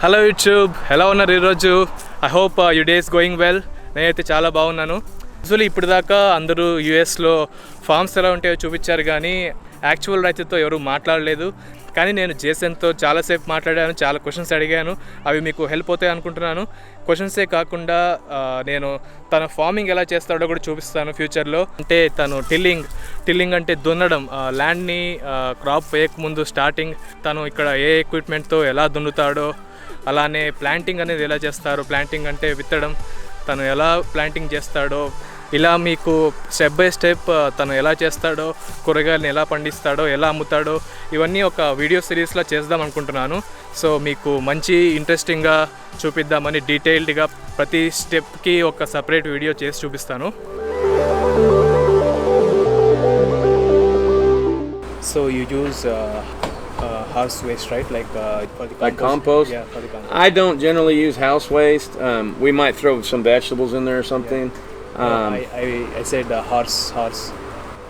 Hello YouTube, ఎలా ఉన్నారు ఈరోజు? I hope you day is going well. నేనైతే చాలా బాగున్నాను. యాక్చువల్లీ ఇప్పుడు దాకా అందరూ యూఎస్లో ఫార్మ్స్ ఎలా ఉంటాయో చూపించారు, కానీ యాక్చువల్ రైతుతో ఎవరు మాట్లాడలేదు. కానీ నేను జేసన్తో చాలాసేపు మాట్లాడాను, చాలా క్వశ్చన్స్ అడిగాను. అవి మీకు హెల్ప్ అవుతాయి అనుకుంటున్నాను. క్వశ్చన్సే కాకుండా నేను తన ఫార్మింగ్ ఎలా చేస్తాడో కూడా చూపిస్తాను ఫ్యూచర్లో. అంటే తను టిల్లింగ్ అంటే దున్నడం, ల్యాండ్ని క్రాప్ వేయకముందు స్టార్టింగ్ తను ఇక్కడ ఏ ఎక్విప్మెంట్తో ఎలా దున్నుతాడో, అలానే ప్లాంటింగ్ అనేది ఎలా చేస్తారో, ప్లాంటింగ్ అంటే విత్తడం, తను ఎలా ప్లాంటింగ్ చేస్తాడో, ఇలా మీకు స్టెప్ బై స్టెప్ తను ఎలా చేస్తాడో, కూరగాయలను ఎలా పండిస్తాడో, ఎలా అమ్ముతాడో, ఇవన్నీ ఒక వీడియో సిరీస్లో చేద్దాం అనుకుంటున్నాను. సో మీకు మంచి ఇంట్రెస్టింగ్గా చూపిద్దామని డీటెయిల్డ్గా ప్రతి స్టెప్కి ఒక సపరేట్ వీడియో చేసి చూపిస్తాను. So you use house waste, right? Like for the compost? Like compost? Yeah, for the compost. I don't generally use house waste. We might throw some vegetables in there or something. I said horse.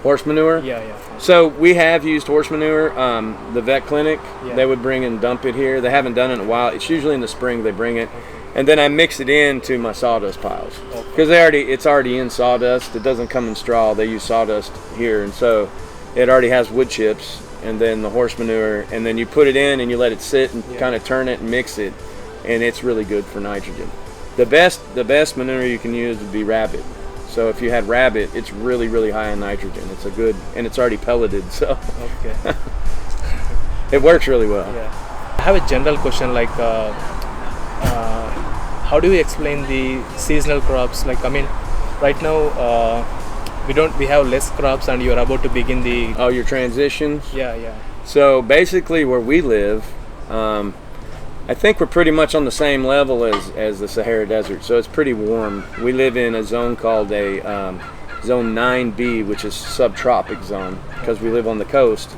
Horse manure? Yeah. So we have used horse manure. The vet clinic, they would bring and dump it here. They haven't done it in a while. It's usually in the spring they bring it. Okay. And then I mix it into my sawdust piles. Because it's already in sawdust. It doesn't come in straw. They use sawdust here. And so it already has wood chips. And then the horse manure, and then you put it in and you let it sit and kind of turn it and mix it, and it's really good for nitrogen. The best manure you can use would be rabbit. So if you had rabbit, it's really high in nitrogen. It's a good, and it's already pelleted, so okay. It works really well. Yeah. I have a general question, like how do you explain the seasonal crops? Like, I mean, right now we have less crops and you're about to begin the your transitions. Yeah. So basically where we live, I think we're pretty much on the same level as the Sahara Desert, so it's pretty warm. We live in a zone called a zone 9B, which is subtropic zone, because we live on the coast.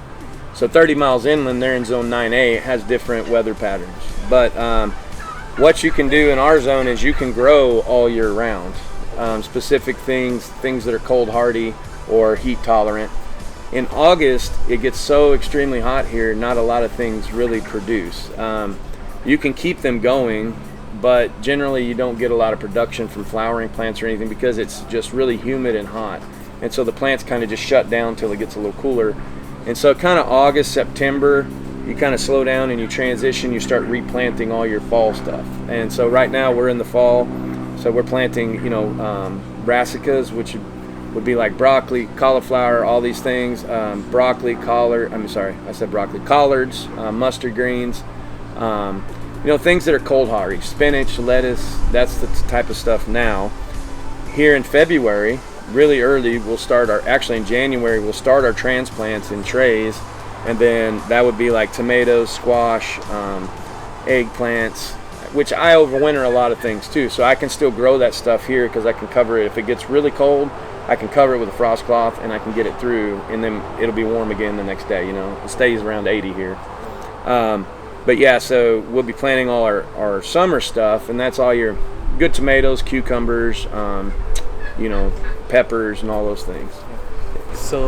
So 30 miles inland, they're in zone 9A. It has different weather patterns, but what you can do in our zone is you can grow all year round. Specific things that are cold hardy or heat tolerant. In August, it gets so extremely hot here, not a lot of things really produce. You can keep them going, but generally you don't get a lot of production from flowering plants or anything because it's just really humid and hot. And so the plants kind of just shut down until it gets a little cooler. And so kind of August, September, you kind of slow down and you transition, you start replanting all your fall stuff. And so right now we're in the fall. So we're planting, brassicas, which would be like broccoli, cauliflower, all these things. Broccoli, collards, mustard greens, things that are cold hardy. Spinach, lettuce, that's the type of stuff now. Here in February, really early, in January, we'll start our transplants in trays. And then that would be like tomatoes, squash, eggplants, which I overwinter a lot of things too, so I can still grow that stuff here because I can cover it. If it gets really cold, I can cover it with a frost cloth and I can get it through, and then it'll be warm again the next day. It stays around 80 here. But yeah, so we'll be planting all our summer stuff, and that's all your good tomatoes, cucumbers, peppers, and all those things. So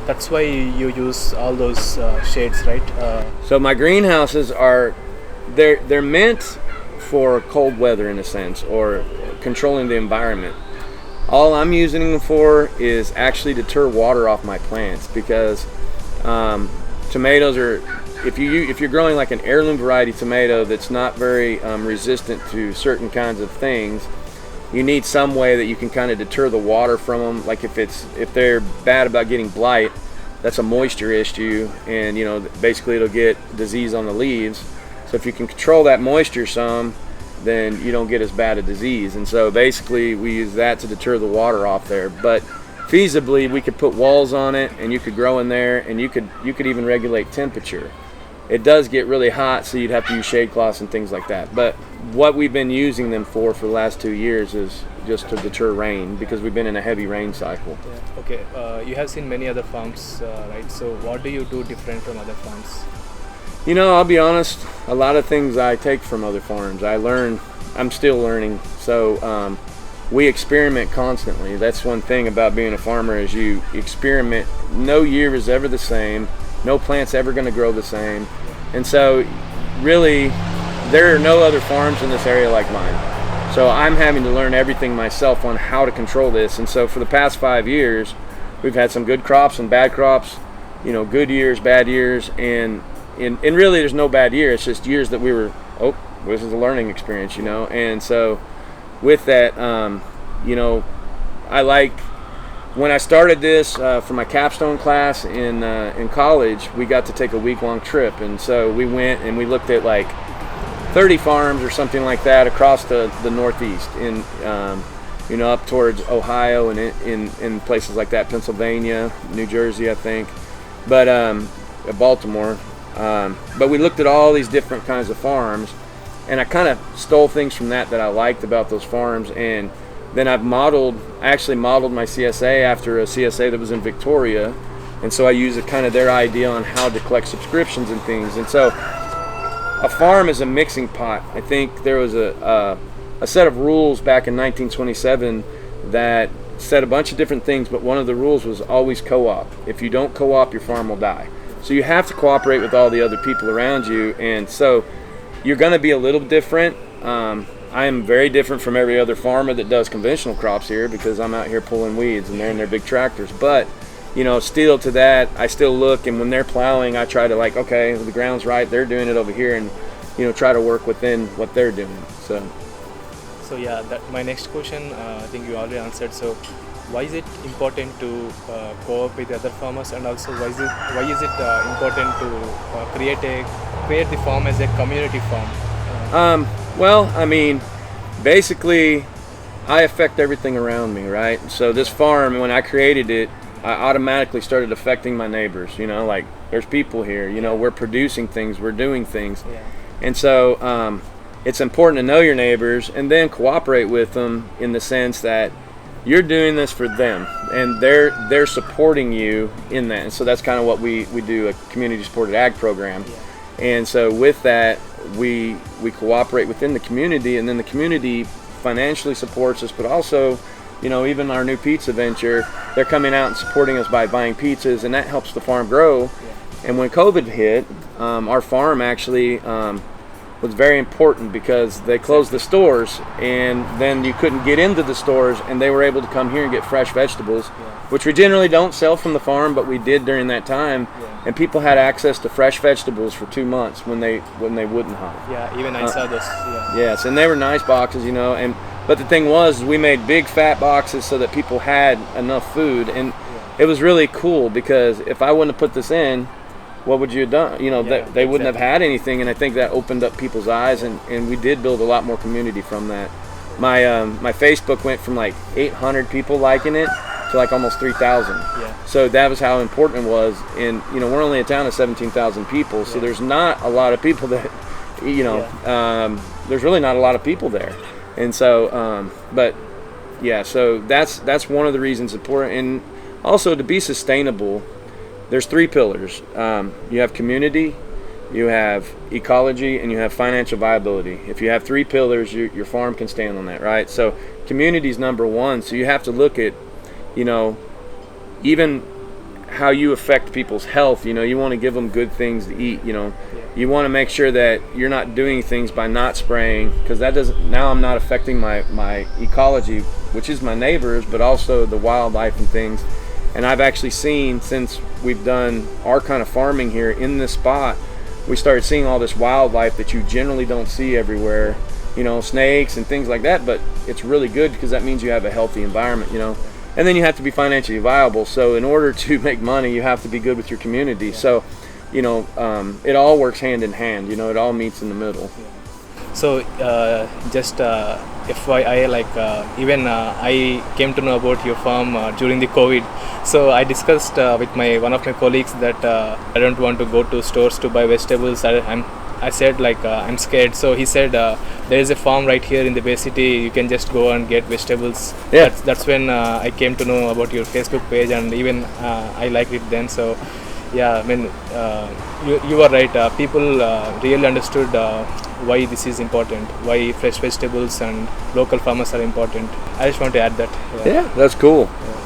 that's why you use all those shades, right? So my greenhouses they're meant for cold weather in a sense, or controlling the environment. All I'm using them for is actually to deter water off my plants, because tomatoes are, if you're growing like an heirloom variety tomato that's not very resistant to certain kinds of things, you need some way that you can kind of deter the water from them. Like if they're bad about getting blight, that's a moisture issue, and basically it'll get disease on the leaves. So if you can control that moisture some, then you don't get as bad a disease. And so basically we use that to deter the water off there. But feasibly we could put walls on it and you could grow in there, and you could even regulate temperature. It does get really hot, so you'd have to use shade cloths and things like that. But what we've been using them for the last 2 years is just to deter rain, because we've been in a heavy rain cycle. Yeah. Okay, you have seen many other farms, right? So what do you do different from other farms? I'll be honest, a lot of things I take from other farms. I'm still learning. So we experiment constantly. That's one thing about being a farmer, is you experiment. No year is ever the same. No plant's ever going to grow the same. And so really there are no other farms in this area like mine. So I'm having to learn everything myself on how to control this. And so for the past 5 years, we've had some good crops and bad crops, you know, good years, bad years, and really there's no bad year. It's just years that we were, oh, this is a learning experience, you know. And so with that, you know, I like, when I started this for my capstone class in college, we got to take a week-long trip. And so we went and we looked at like 30 farms or something like that across the Northeast, in you know, up towards Ohio and in places like that, Pennsylvania, New Jersey, I think, but Baltimore. But we looked at all these different kinds of farms, and I kind of stole things from that I liked about those farms. And then I actually modeled my CSA after a CSA that was in Victoria, and so I used kind of their idea on how to collect subscriptions and things. And so a farm is a mixing pot. I think there was a set of rules back in 1927 that said a bunch of different things, but one of the rules was always co-op. If you don't co-op, your farm will die. So you have to cooperate with all the other people around you, and so you're going to be a little different. I am very different from every other farmer that does conventional crops here, because I'm out here pulling weeds and they're in their big tractors. But you know, still to that, I still look, and when they're plowing, I try to like, okay, the ground's right, they're doing it over here, and you know, try to work within what they're doing. So yeah, my next question, I think you already answered. So why is it important to co-op with other farmers, and also why is it important to create the farm as a community farm? Well, I mean, basically, I affect everything around me, right? So this farm, when I created it, I automatically started affecting my neighbors. You know, like, there's people here, you know, we're producing things, we're doing things. Yeah. And so it's important to know your neighbors and then cooperate with them, in the sense that you're doing this for them, and they're supporting you in that. And so that's kind of what we do, a community supported ag program. Yeah. And so with that, we cooperate within the community, and then the community financially supports us, but also, you know, even our new pizza venture, they're coming out and supporting us by buying pizzas, and that helps the farm grow. Yeah. And when COVID hit, our farm actually was very important, because they closed the stores, and then you couldn't get into the stores, and they were able to come here and get fresh vegetables, which we generally don't sell from the farm, but we did during that time. And people had access to fresh vegetables for 2 months when they wouldn't have. Yeah, even I saw this. Yeah. Yes, and they were nice boxes, you know. But the thing was, we made big fat boxes so that people had enough food, and it was really cool, because if I wouldn't have put this in, what would you have done? You know, they wouldn't have had anything, and I think that opened up people's eyes, and we did build a lot more community from that. My Facebook went from like 800 people liking it to like almost 3,000. Yeah. So that was how important it was. And you know, we're only a town of 17,000 people, so there's not a lot of people that, you know, there's really not a lot of people there. And so, but yeah, so that's one of the reasons important. And also, to be sustainable, there's 3 pillars. You have community, you have ecology, and you have financial viability. If you have 3 pillars, your farm can stand on that, right? So community is number 1. So you have to look at, you know, even how you affect people's health. You know, you want to give them good things to eat. You know, you want to make sure that you're not doing things by not spraying, because that doesn't, now I'm not affecting my ecology, which is my neighbors, but also the wildlife and things. And I've actually seen, since we've done our kind of farming here in this spot, we started seeing all this wildlife that you generally don't see everywhere, you know, snakes and things like that. But it's really good, because that means you have a healthy environment, you know. And then you have to be financially viable. So in order to make money, you have to be good with your community. So, you know, it all works hand in hand, you know, it all meets in the middle. So just FYI, like even I came to know about your farm during the COVID. So I discussed with one of my colleagues that I don't want to go to stores to buy vegetables. I said like I'm scared. So he said there is a farm right here in the Bay City. You can just go and get vegetables. Yeah. That's when I came to know about your Facebook page, and even I liked it then. So yeah, I mean you are right. People really understood why this is important, why fresh vegetables and local farmers are important. I just want to add that. Yeah, that's cool. Yeah.